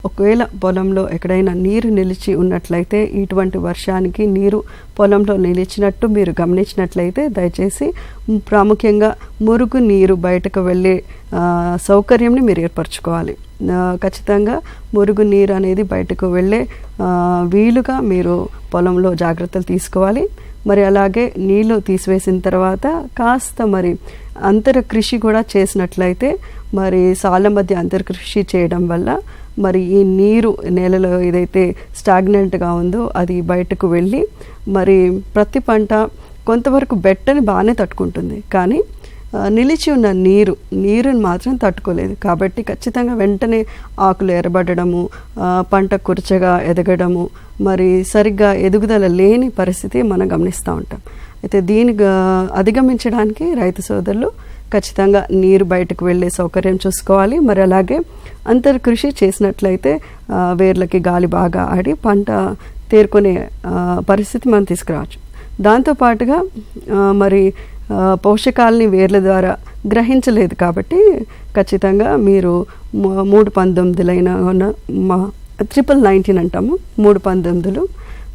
ఒకవేళ పొలంలో ఎక్కడైనా నీరు నిలిచి ఉన్నట్లయితే ఇటువంటి వర్షానికి నీరు పొలంలో నిలిచినట్టు మీరు గమనించినట్లయితే దయచేసి ప్రాముఖ్యంగా మురుగు నీరు బయటకు వెళ్ళే సౌకర్యంని మీరు ఏర్పరచుకోవాలి. ఖచ్చితంగా మురుగు నీరు అనేది బయటకు వెళ్ళే వీలుగా మీరు పొలంలో జాగ్రత్తలు తీసుకోవాలి. మరి అలాగే నీళ్లు తీసివేసిన తర్వాత కాస్త మరి అంతర కృషి కూడా చేసినట్లయితే మరి సాళ్ళ మధ్య అంతర కృషి చేయడం వల్ల మరి ఈ నీరు నేలలో ఏదైతే స్టాగ్నెంట్గా ఉందో అది బయటకు వెళ్ళి మరి ప్రతి పంట కొంతవరకు బెట్టని బాగానే తట్టుకుంటుంది, కానీ నిలిచి ఉన్న నీరుని మాత్రం తట్టుకోలేదు. కాబట్టి ఖచ్చితంగా వెంటనే ఆకులు ఎర్రబడము, పంట కురచగా ఎదగడము, మరి సరిగ్గా ఎదుగుదల లేని పరిస్థితి మనం గమనిస్తూ ఉంటాం. అయితే దీన్ని అధిగమించడానికి రైతు సోదరులు ఖచ్చితంగా నీరు బయటకు వెళ్ళే సౌకర్యం చూసుకోవాలి. మరి అలాగే అంతర్ కృషి చేసినట్లయితే వేర్లకి గాలి బాగా ఆడి పంట తేరుకునే పరిస్థితి మనం తీసుకురావచ్చు. దాంతోపాటుగా మరి పోషకాలని వేర్ల ద్వారా గ్రహించలేదు కాబట్టి ఖచ్చితంగా మీరు 319 ట్రిపుల్19 అంటాము, 319,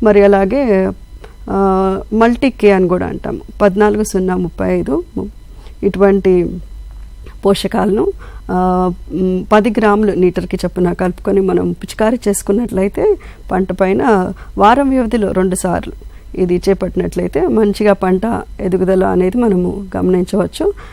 మరి అలాగే మల్టీకే అని కూడా అంటాము, 14035 ఇటువంటి పోషకాలను 10 గ్రాములు లీటర్కి చొప్పున కలుపుకొని మనం పిచికారీ చేసుకున్నట్లయితే పంట పైన వారం వ్యవధిలో 2 సార్లు ఇది చేపట్టినట్లయితే మంచిగా పంట ఎదుగుదల అనేది మనము గమనించవచ్చు.